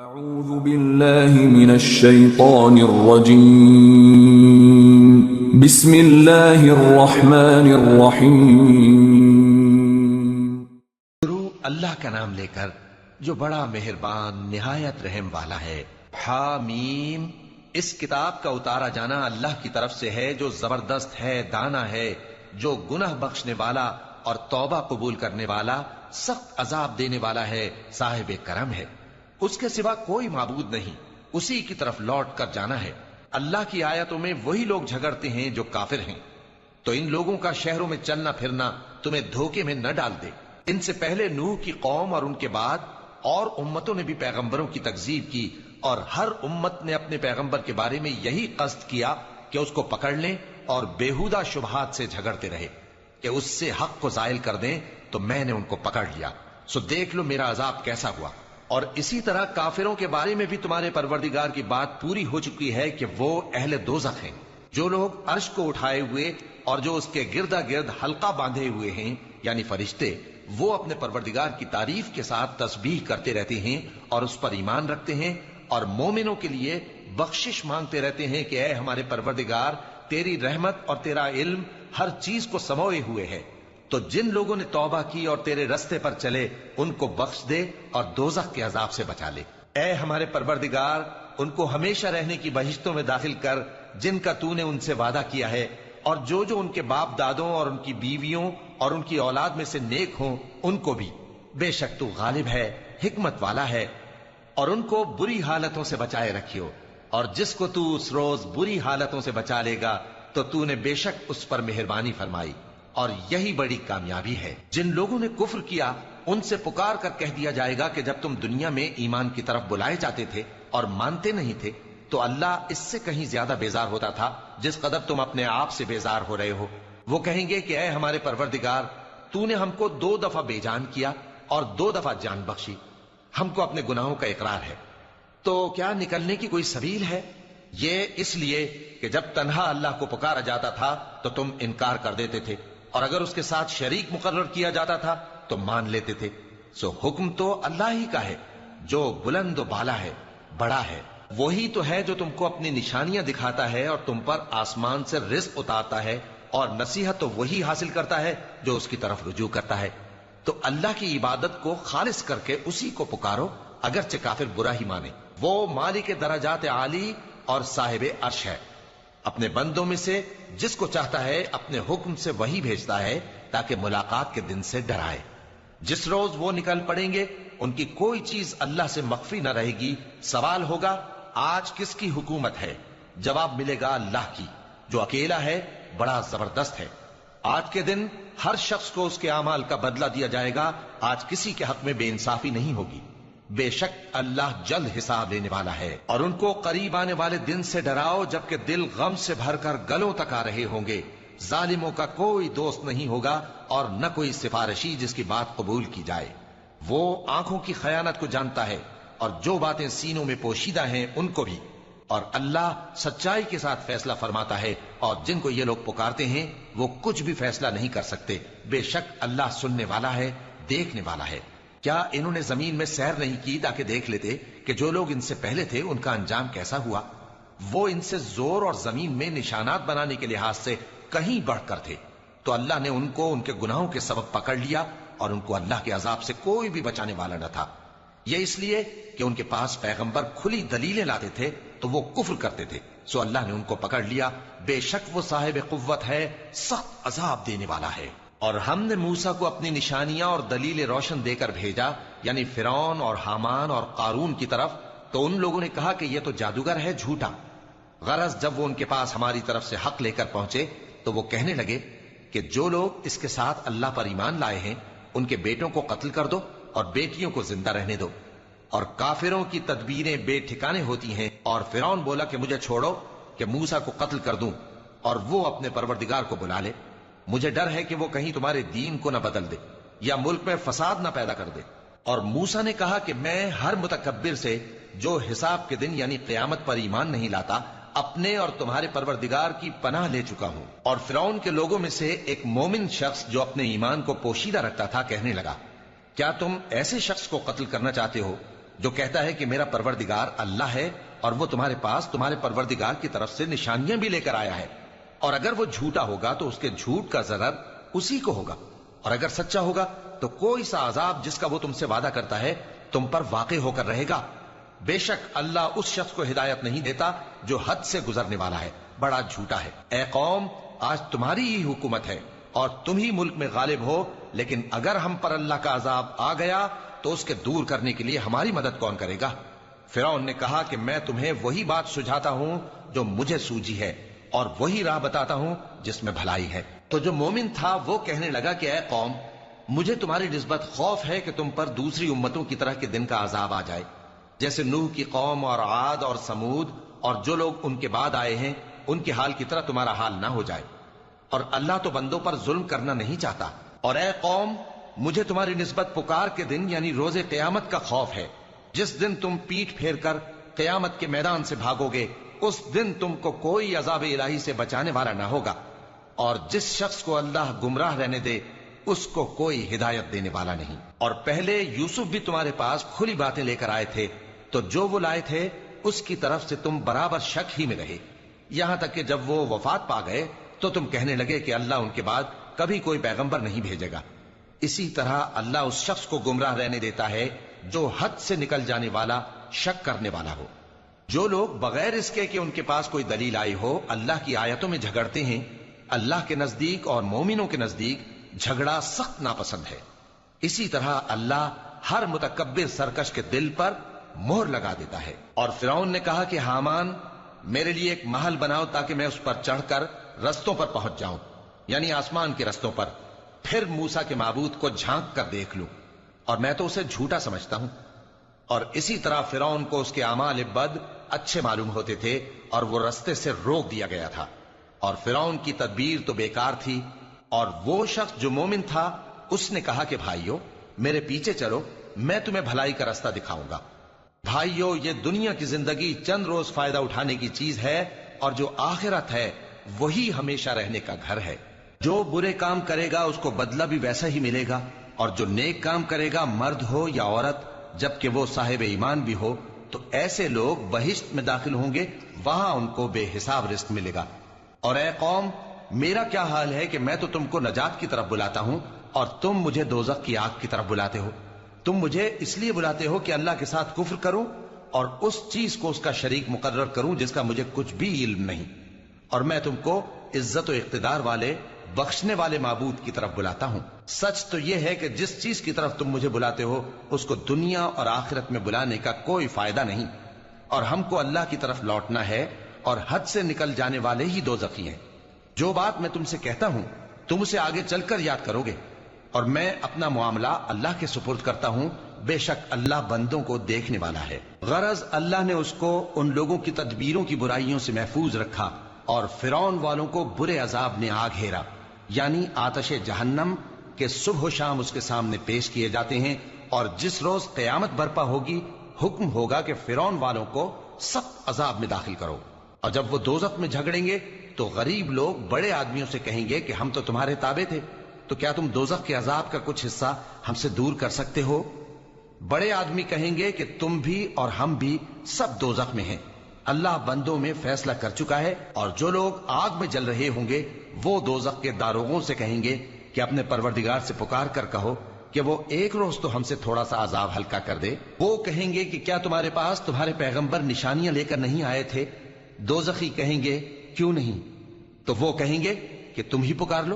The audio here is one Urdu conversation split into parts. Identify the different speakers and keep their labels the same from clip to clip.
Speaker 1: أعوذ بالله من الشيطان الرجيم بسم الله الرحمن الرحيم
Speaker 2: شروع اللہ کا نام لے کر جو بڑا مہربان نہایت رحم والا ہے۔ حامیم، اس کتاب کا اتارا جانا اللہ کی طرف سے ہے جو زبردست ہے، دانا ہے، جو گناہ بخشنے والا اور توبہ قبول کرنے والا، سخت عذاب دینے والا ہے، صاحب کرم ہے۔ اس کے سوا کوئی معبود نہیں، اسی کی طرف لوٹ کر جانا ہے۔ اللہ کی آیتوں میں وہی لوگ جھگڑتے ہیں جو کافر ہیں، تو ان لوگوں کا شہروں میں چلنا پھرنا تمہیں دھوکے میں نہ ڈال دے۔ ان سے پہلے نوح کی قوم اور ان کے بعد اور امتوں نے بھی پیغمبروں کی تکذیب کی، اور ہر امت نے اپنے پیغمبر کے بارے میں یہی قصد کیا کہ اس کو پکڑ لیں اور بےہودہ شبہات سے جھگڑتے رہے کہ اس سے حق کو زائل کر دیں، تو میں نے ان کو پکڑ لیا، سو دیکھ لو میرا عذاب کیسا ہوا۔ اور اسی طرح کافروں کے بارے میں بھی تمہارے پروردگار کی بات پوری ہو چکی ہے کہ وہ اہل دوزخ ہیں۔ جو لوگ عرش کو اٹھائے ہوئے اور جو اس کے گردا گرد حلقہ باندھے ہوئے ہیں یعنی فرشتے، وہ اپنے پروردگار کی تعریف کے ساتھ تسبیح کرتے رہتے ہیں اور اس پر ایمان رکھتے ہیں، اور مومنوں کے لیے بخشش مانگتے رہتے ہیں کہ اے ہمارے پروردگار، تیری رحمت اور تیرا علم ہر چیز کو سموئے ہوئے ہے، تو جن لوگوں نے توبہ کی اور تیرے رستے پر چلے ان کو بخش دے اور دوزخ کے عذاب سے بچا لے۔ اے ہمارے پروردگار، ان کو ہمیشہ رہنے کی بہشتوں میں داخل کر جن کا تو نے ان سے وعدہ کیا ہے، اور جو جو ان کے باپ دادوں اور ان کی بیویوں اور ان کی اولاد میں سے نیک ہوں ان کو بھی۔ بے شک تو غالب ہے، حکمت والا ہے۔ اور ان کو بری حالتوں سے بچائے رکھیو، اور جس کو تو اس روز بری حالتوں سے بچا لے گا تو تو نے بے شک اس پر مہربانی فرمائی، اور یہی بڑی کامیابی ہے۔ جن لوگوں نے کفر کیا ان سے پکار کر کہہ دیا جائے گا کہ جب تم دنیا میں ایمان کی طرف بلائے جاتے تھے اور مانتے نہیں تھے تو اللہ اس سے کہیں زیادہ بیزار ہوتا تھا جس قدر تم اپنے آپ سے بیزار ہو رہے ہو۔ وہ کہیں گے کہ اے ہمارے پروردگار، تو نے ہم کو 2 دفعہ بے جان کیا اور 2 دفعہ جان بخشی، ہم کو اپنے گناہوں کا اقرار ہے، تو کیا نکلنے کی کوئی سبیل ہے؟ یہ اس لیے کہ جب تنہا اللہ کو پکارا جاتا تھا تو تم انکار کر دیتے تھے، اور اگر اس کے ساتھ شریک مقرر کیا جاتا تھا تو مان لیتے تھے۔ سو حکم تو اللہ ہی کا ہے جو بلند و بالا ہے، بڑا ہے۔ وہی تو ہے جو تم کو اپنی نشانیاں دکھاتا ہے اور تم پر آسمان سے رزق اتارتا ہے، اور نصیحت تو وہی حاصل کرتا ہے جو اس کی طرف رجوع کرتا ہے۔ تو اللہ کی عبادت کو خالص کر کے اسی کو پکارو، اگرچہ کافر برا ہی مانے۔ وہ مالک درجات عالی اور صاحب عرش ہے، اپنے بندوں میں سے جس کو چاہتا ہے اپنے حکم سے وہی بھیجتا ہے تاکہ ملاقات کے دن سے ڈرائے۔ جس روز وہ نکل پڑیں گے ان کی کوئی چیز اللہ سے مخفی نہ رہے گی۔ سوال ہوگا آج کس کی حکومت ہے؟ جواب ملے گا اللہ کی، جو اکیلا ہے، بڑا زبردست ہے۔ آج کے دن ہر شخص کو اس کے اعمال کا بدلہ دیا جائے گا، آج کسی کے حق میں بے انصافی نہیں ہوگی۔ بے شک اللہ جلد حساب لینے والا ہے۔ اور ان کو قریب آنے والے دن سے ڈراؤ جبکہ دل غم سے بھر کر گلوں تک آ رہے ہوں گے۔ ظالموں کا کوئی دوست نہیں ہوگا اور نہ کوئی سفارشی جس کی بات قبول کی جائے۔ وہ آنکھوں کی خیانت کو جانتا ہے اور جو باتیں سینوں میں پوشیدہ ہیں ان کو بھی، اور اللہ سچائی کے ساتھ فیصلہ فرماتا ہے، اور جن کو یہ لوگ پکارتے ہیں وہ کچھ بھی فیصلہ نہیں کر سکتے۔ بے شک اللہ سننے والا ہے، دیکھنے والا ہے۔ کیا انہوں نے زمین میں سیر نہیں کی تاکہ دیکھ لیتے کہ جو لوگ ان سے پہلے تھے ان کا انجام کیسا ہوا؟ وہ ان سے زور اور زمین میں نشانات بنانے کے لحاظ سے کہیں بڑھ کر تھے، تو اللہ نے ان کو ان کے گناہوں کے سبب پکڑ لیا، اور ان کو اللہ کے عذاب سے کوئی بھی بچانے والا نہ تھا۔ یہ اس لیے کہ ان کے پاس پیغمبر کھلی دلیلیں لاتے تھے تو وہ کفر کرتے تھے، سو اللہ نے ان کو پکڑ لیا۔ بے شک وہ صاحب قوت ہے، سخت عذاب دینے والا ہے۔ اور ہم نے موسیٰ کو اپنی نشانیاں اور دلیل روشن دے کر بھیجا، یعنی فرعون اور حامان اور قارون کی طرف، تو ان لوگوں نے کہا کہ یہ تو جادوگر ہے، جھوٹا۔ غرض جب وہ ان کے پاس ہماری طرف سے حق لے کر پہنچے تو وہ کہنے لگے کہ جو لوگ اس کے ساتھ اللہ پر ایمان لائے ہیں ان کے بیٹوں کو قتل کر دو اور بیٹیوں کو زندہ رہنے دو۔ اور کافروں کی تدبیریں بے ٹھکانے ہوتی ہیں، اور فرعون بولا کہ مجھے چھوڑو کہ موسیٰ کو قتل کر دوں اور وہ اپنے پروردگار کو بلا لے، مجھے ڈر ہے کہ وہ کہیں تمہارے دین کو نہ بدل دے یا ملک میں فساد نہ پیدا کر دے۔ اور موسیٰ نے کہا کہ میں ہر متکبر سے جو حساب کے دن یعنی قیامت پر ایمان نہیں لاتا اپنے اور تمہارے پروردگار کی پناہ لے چکا ہوں۔ اور فرعون کے لوگوں میں سے ایک مومن شخص جو اپنے ایمان کو پوشیدہ رکھتا تھا کہنے لگا، کیا تم ایسے شخص کو قتل کرنا چاہتے ہو جو کہتا ہے کہ میرا پروردگار اللہ ہے اور وہ تمہارے پاس تمہارے پروردگار کی طرف سے نشانیاں بھی لے کر آیا ہے، اور اگر وہ جھوٹا ہوگا تو اس کے جھوٹ کا ضرر اسی کو ہوگا، اور اگر سچا ہوگا تو کوئی سا عذاب جس کا وہ تم سے وعدہ کرتا ہے تم پر واقع ہو کر رہے گا۔ بے شک اللہ اس شخص کو ہدایت نہیں دیتا جو حد سے گزرنے والا ہے، بڑا جھوٹا ہے۔ اے قوم، آج تمہاری ہی حکومت ہے اور تم ہی ملک میں غالب ہو، لیکن اگر ہم پر اللہ کا عذاب آ گیا تو اس کے دور کرنے کے لیے ہماری مدد کون کرے گا؟ فرعون نے کہا کہ میں تمہیں وہی بات سجھاتا ہوں جو مجھے سوجی ہے، اور وہی راہ بتاتا ہوں جس میں بھلائی ہے۔ تو جو مومن تھا وہ کہنے لگا کہ اے قوم، مجھے تمہاری نسبت خوف ہے کہ تم پر دوسری امتوں کی طرح کے دن کا عذاب آ جائے، جیسے نوح کی قوم اور عاد اور سمود اور جو لوگ ان کے بعد آئے ہیں ان کے حال کی طرح تمہارا حال نہ ہو جائے، اور اللہ تو بندوں پر ظلم کرنا نہیں چاہتا۔ اور اے قوم، مجھے تمہاری نسبت پکار کے دن یعنی روز قیامت کا خوف ہے، جس دن تم پیٹھ پھیر کر قیامت کے میدان سے بھاگو گے، اس دن تم کو کوئی عذاب الہی سے بچانے والا نہ ہوگا، اور جس شخص کو اللہ گمراہ رہنے دے اس کو کوئی ہدایت دینے والا نہیں۔ اور پہلے یوسف بھی تمہارے پاس کھلی باتیں لے کر آئے تھے، تو جو وہ لائے تھے اس کی طرف سے تم برابر شک ہی میں رہے، یہاں تک کہ جب وہ وفات پا گئے تو تم کہنے لگے کہ اللہ ان کے بعد کبھی کوئی پیغمبر نہیں بھیجے گا۔ اسی طرح اللہ اس شخص کو گمراہ رہنے دیتا ہے جو حد سے نکل جانے والا، شک کرنے والا ہو۔ جو لوگ بغیر اس کے کہ ان کے پاس کوئی دلیل آئی ہو اللہ کی آیتوں میں جھگڑتے ہیں، اللہ کے نزدیک اور مومنوں کے نزدیک جھگڑا سخت ناپسند ہے۔ اسی طرح اللہ ہر متکبر سرکش کے دل پر مہر لگا دیتا ہے۔ اور فرعون نے کہا کہ حامان، میرے لیے ایک محل بناؤ تاکہ میں اس پر چڑھ کر رستوں پر پہنچ جاؤں، یعنی آسمان کے رستوں پر، پھر موسیٰ کے معبود کو جھانک کر دیکھ لوں، اور میں تو اسے جھوٹا سمجھتا ہوں۔ اور اسی طرح فرعون کو اس کے اعمال بد اچھے معلوم ہوتے تھے اور وہ رستے سے روک دیا گیا تھا، اور فرعون کی تدبیر تو بیکار تھی۔ اور وہ شخص جو مومن تھا اس نے کہا کہ بھائیو، میرے پیچھے چلو، میں تمہیں بھلائی کا رستہ دکھاؤں گا۔ بھائیو، یہ دنیا کی زندگی چند روز فائدہ اٹھانے کی چیز ہے، اور جو آخرت ہے وہی ہمیشہ رہنے کا گھر ہے۔ جو برے کام کرے گا اس کو بدلہ بھی ویسا ہی ملے گا، اور جو نیک کام کرے گا، مرد ہو یا عورت، جبکہ وہ صاحب ایمان بھی ہو، تو ایسے لوگ بہشت میں داخل ہوں گے، وہاں ان کو بے حساب رزق ملے گا۔ اور اے قوم، میرا کیا حال ہے کہ میں تو تم کو نجات کی طرف بلاتا ہوں اور تم مجھے دوزخ کی آگ کی طرف بلاتے ہو۔ تم مجھے اس لیے بلاتے ہو کہ اللہ کے ساتھ کفر کروں اور اس چیز کو اس کا شریک مقرر کروں جس کا مجھے کچھ بھی علم نہیں، اور میں تم کو عزت و اقتدار والے، بخشنے والے معبود کی طرف بلاتا ہوں۔ سچ تو یہ ہے کہ جس چیز کی طرف تم مجھے بلاتے ہو اس کو دنیا اور آخرت میں بلانے کا کوئی فائدہ نہیں، اور ہم کو اللہ کی طرف لوٹنا ہے، اور حد سے نکل جانے والے ہی دوزخی ہیں۔ جو بات میں تم سے کہتا ہوں تم اسے آگے چل کر یاد کرو گے، اور میں اپنا معاملہ اللہ کے سپرد کرتا ہوں، بے شک اللہ بندوں کو دیکھنے والا ہے۔ غرض اللہ نے اس کو ان لوگوں کی تدبیروں کی برائیوں سے محفوظ رکھا، اور فرعون والوں کو برے عذاب نے آ گھیرا، یعنی آتش جہنم کے صبح و شام اس کے سامنے پیش کیے جاتے ہیں، اور جس روز قیامت برپا ہوگی حکم ہوگا کہ فرعون والوں کو سخت عذاب میں داخل کرو۔ اور جب وہ دوزخ میں جھگڑیں گے تو غریب لوگ بڑے آدمیوں سے کہیں گے کہ ہم تو تمہارے تابع تھے، تو کیا تم دوزخ کے عذاب کا کچھ حصہ ہم سے دور کر سکتے ہو؟ بڑے آدمی کہیں گے کہ تم بھی اور ہم بھی سب دوزخ میں ہیں، اللہ بندوں میں فیصلہ کر چکا ہے۔ اور جو لوگ آگ میں جل رہے ہوں گے وہ دوزخ کے داروغوں سے کہیں گے کہ اپنے پروردگار سے پکار کر کہو کہ وہ ایک روز تو ہم سے تھوڑا سا عذاب ہلکا کر دے۔ وہ کہیں گے کہ کیا تمہارے پاس تمہارے پیغمبر نشانیاں لے کر نہیں آئے تھے؟ دوزخی کہیں گے کیوں نہیں؟ تو وہ کہیں گے کہ تم ہی پکار لو،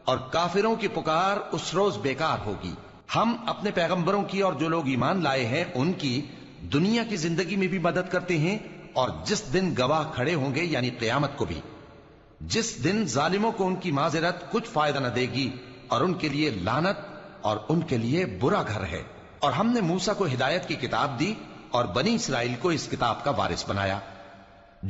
Speaker 2: اور کافروں کی پکار اس روز بیکار ہوگی۔ ہم اپنے پیغمبروں کی اور جو لوگ ایمان لائے ہیں ان کی دنیا کی زندگی میں بھی مدد کرتے ہیں، اور جس دن گواہ کھڑے ہوں گے یعنی قیامت کو بھی، جس دن ظالموں کو ان کی معذرت کچھ فائدہ نہ دے گی، اور ان کے لیے لعنت اور ان کے لیے برا گھر ہے۔ اور ہم نے موسیٰ کو ہدایت کی کتاب دی اور بنی اسرائیل کو اس کتاب کا وارث بنایا،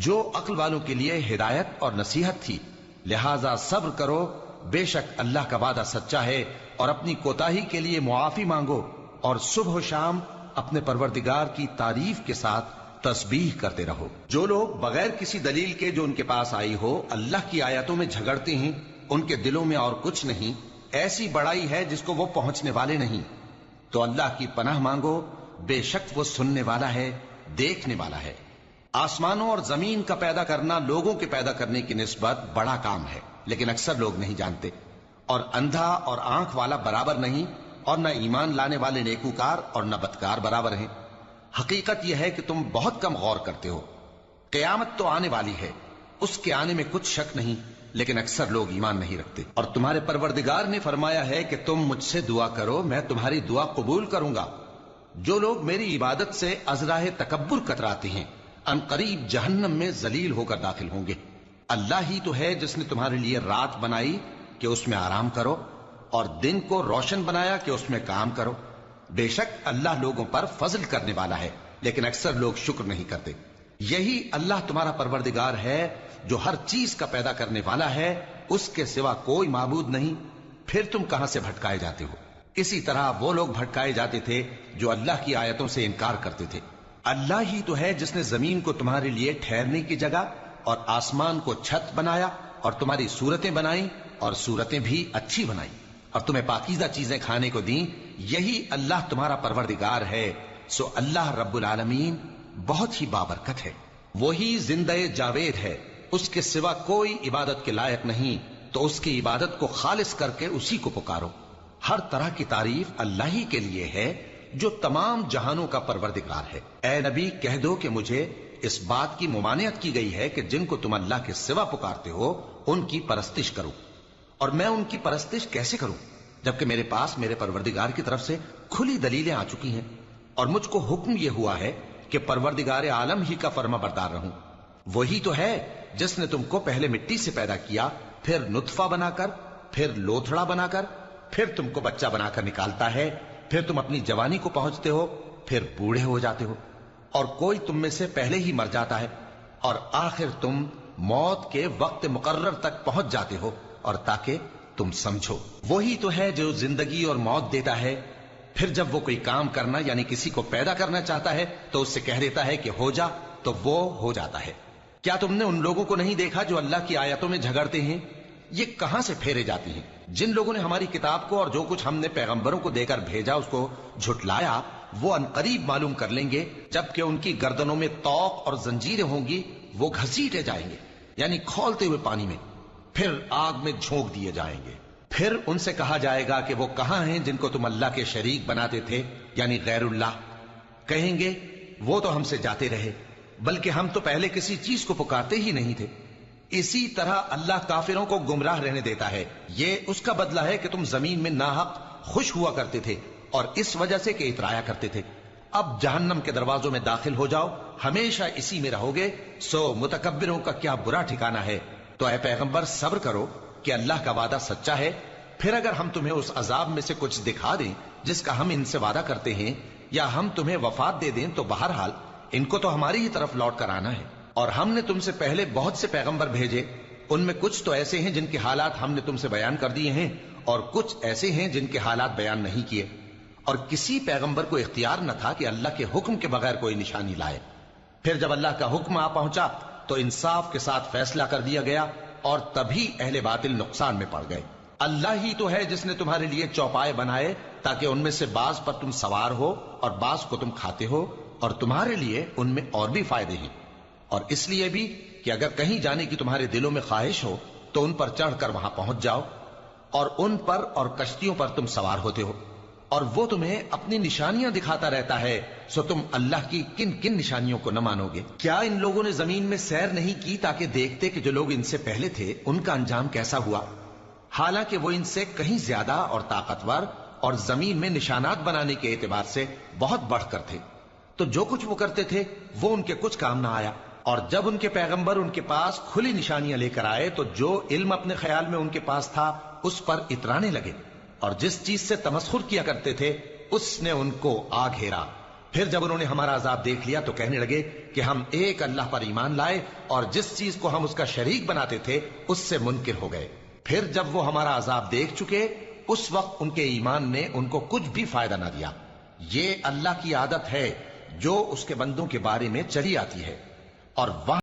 Speaker 2: جو عقل والوں کے لیے ہدایت اور نصیحت تھی۔ لہذا صبر کرو، بے شک اللہ کا وعدہ سچا ہے، اور اپنی کوتاہی کے لیے معافی مانگو، اور صبح و شام اپنے پروردگار کی تعریف کے ساتھ تسبیح کرتے رہو۔ جو لوگ بغیر کسی دلیل کے جو ان کے پاس آئی ہو اللہ کی آیتوں میں جھگڑتے ہیں، ان کے دلوں میں اور کچھ نہیں، ایسی بڑائی ہے جس کو وہ پہنچنے والے نہیں۔ تو اللہ کی پناہ مانگو، بے شک وہ سننے والا ہے، دیکھنے والا ہے۔ آسمانوں اور زمین کا پیدا کرنا لوگوں کے پیدا کرنے کی نسبت بڑا کام ہے، لیکن اکثر لوگ نہیں جانتے۔ اور اندھا اور آنکھ والا برابر نہیں، اور نہ ایمان لانے والے نیکوکار اور نہ بدکار برابر ہیں۔ حقیقت یہ ہے کہ تم بہت کم غور کرتے ہو۔ قیامت تو آنے والی ہے، اس کے آنے میں کچھ شک نہیں، لیکن اکثر لوگ ایمان نہیں رکھتے۔ اور تمہارے پروردگار نے فرمایا ہے کہ تم مجھ سے دعا کرو، میں تمہاری دعا قبول کروں گا۔ جو لوگ میری عبادت سے ازراہ تکبر کتراتے ہیں، ان قریب جہنم میں ذلیل ہو کر داخل ہوں گے۔ اللہ ہی تو ہے جس نے تمہارے لیے رات بنائی کہ اس میں آرام کرو، اور دن کو روشن بنایا کہ اس میں کام کرو۔ بے شک اللہ لوگوں پر فضل کرنے والا ہے، لیکن اکثر لوگ شکر نہیں کرتے۔ یہی اللہ تمہارا پروردگار ہے جو ہر چیز کا پیدا کرنے والا ہے، اس کے سوا کوئی معبود نہیں، پھر تم کہاں سے بھٹکائے جاتے ہو؟ اسی طرح وہ لوگ بھٹکائے جاتے تھے جو اللہ کی آیتوں سے انکار کرتے تھے۔ اللہ ہی تو ہے جس نے زمین کو تمہارے لیے ٹھہرنے کی جگہ اور آسمان کو چھت بنایا، اور تمہاری صورتیں بنائیں اور صورتیں بھی اچھی بنائیں، اور تمہیں پاکیزہ چیزیں کھانے کو دیں۔ یہی اللہ تمہارا پروردگار ہے، سو اللہ رب العالمین بہت ہی بابرکت ہے۔ وہی زندہ جاوید ہے، اس کے سوا کوئی عبادت کے لائق نہیں، تو اس کی عبادت کو خالص کر کے اسی کو پکارو۔ ہر طرح کی تعریف اللہ ہی کے لیے ہے جو تمام جہانوں کا پروردگار ہے۔ اے نبی کہہ دو کہ مجھے اس بات کی ممانعت کی گئی ہے کہ جن کو تم اللہ کے سوا پکارتے ہو ان کی پرستش کرو، اور میں ان کی پرستش کیسے کروں جبکہ میرے پاس میرے پروردگار کی طرف سے کھلی دلیلیں آ چکی ہیں، اور مجھ کو حکم یہ ہوا ہے کہ پروردگار عالم ہی کا فرما بردار رہوں۔ وہی تو ہے جس نے تم کو پہلے مٹی سے پیدا کیا، پھر نطفہ بنا کر، پھر لوتھڑا بنا کر، پھر تم کو بچہ بنا کر نکالتا ہے، پھر تم اپنی جوانی کو پہنچتے ہو، پھر بوڑھے ہو جاتے ہو، اور کوئی تم میں سے پہلے ہی مر جاتا ہے، اور آخر تم موت کے وقت مقرر تک پہنچ جاتے ہو، اور تاکہ تم سمجھو۔ وہی تو ہے جو زندگی اور موت دیتا ہے، پھر جب وہ کوئی کام کرنا یعنی کسی کو پیدا کرنا چاہتا ہے تو اس سے کہہ دیتا ہے کہ ہو جا، تو وہ ہو جاتا ہے۔ کیا تم نے ان لوگوں کو نہیں دیکھا جو اللہ کی آیتوں میں جھگڑتے ہیں؟ یہ کہاں سے پھیرے جاتی ہیں؟ جن لوگوں نے ہماری کتاب کو اور جو کچھ ہم نے پیغمبروں کو دے کر بھیجا اس کو جھٹلایا، وہ عنقریب معلوم کر لیں گے جبکہ ان کی گردنوں میں طوق اور زنجیریں ہوں گی، وہ گھسیٹے جائیں گے یعنی کھولتے ہوئے پانی میں، پھر آگ میں جھونک دیے جائیں گے۔ پھر ان سے کہا جائے گا کہ وہ کہاں ہیں جن کو تم اللہ کے شریک بناتے تھے یعنی غیر اللہ؟ کہیں گے وہ تو ہم سے جاتے رہے، بلکہ ہم تو پہلے کسی چیز کو پکارتے ہی نہیں تھے۔ اسی طرح اللہ کافروں کو گمراہ رہنے دیتا ہے، یہ اس کا بدلہ ہے کہ تم زمین میں ناحق خوش ہوا کرتے تھے اور اس وجہ سے کہ اترایا کرتے تھے۔ اب جہنم کے دروازوں میں داخل ہو جاؤ، ہمیشہ اسی میں رہو گے، سو متکبروں کا کیا برا ٹھکانہ ہے۔ تو اے پیغمبر صبر کرو کہ اللہ کا وعدہ سچا ہے، پھر اگر ہم تمہیں اس عذاب میں سے کچھ دکھا دیں جس کا ہم ان سے وعدہ کرتے ہیں، یا ہم تمہیں وفات دے دیں، تو بہرحال ان کو تو ہماری ہی طرف لوٹ کر آنا ہے۔ اور ہم نے تم سے پہلے بہت سے پیغمبر بھیجے، ان میں کچھ تو ایسے ہیں جن کے حالات ہم نے تم سے بیان کر دیے ہیں، اور کچھ ایسے ہیں جن کے حالات بیان نہیں کیے، اور کسی پیغمبر کو اختیار نہ تھا کہ اللہ کے حکم کے بغیر کوئی نشانی لائے۔ پھر جب اللہ کا حکم آ پہنچا تو انصاف کے ساتھ فیصلہ کر دیا گیا، اور تبھی اہل باطل نقصان میں پڑ گئے۔ اللہ ہی تو ہے جس نے تمہارے لیے چوپائے بنائے تاکہ ان میں سے بعض پر تم سوار ہو اور بعض کو تم کھاتے ہو، اور تمہارے لیے ان میں اور بھی فائدے ہیں، اور اس لیے بھی کہ اگر کہیں جانے کی تمہارے دلوں میں خواہش ہو تو ان پر چڑھ کر وہاں پہنچ جاؤ، اور ان پر اور کشتیوں پر تم سوار ہوتے ہو، اور وہ تمہیں اپنی نشانیاں دکھاتا رہتا ہے، سو تم اللہ کی کن کن نشانیوں کو نہ مانو گے؟ کیا ان لوگوں نے زمین میں سیر نہیں کی تاکہ دیکھتے کہ جو لوگ ان سے پہلے تھے ان کا انجام کیسا ہوا؟ حالانکہ وہ ان سے کہیں زیادہ اور طاقتور اور زمین میں نشانات بنانے کے اعتبار سے بہت بڑھ کر تھے، تو جو کچھ وہ کرتے تھے وہ ان کے کچھ کام نہ آیا۔ اور جب ان کے پیغمبر ان کے پاس کھلی نشانیاں لے کر آئے تو جو علم اپنے خیال میں ان کے پاس تھا اس پر اترانے لگے، اور جس چیز سے تمسخر کیا کرتے تھے اس نے ان کو آ گھیرا۔ پھر جب انہوں نے ہمارا عذاب دیکھ لیا تو کہنے لگے کہ ہم ایک اللہ پر ایمان لائے، اور جس چیز کو ہم اس کا شریک بناتے تھے اس سے منکر ہو گئے۔ پھر جب وہ ہمارا عذاب دیکھ چکے اس وقت ان کے ایمان نے ان کو کچھ بھی فائدہ نہ دیا۔ یہ اللہ کی عادت ہے جو اس کے بندوں کے بارے میں چلی آتی ہے، اور وہاں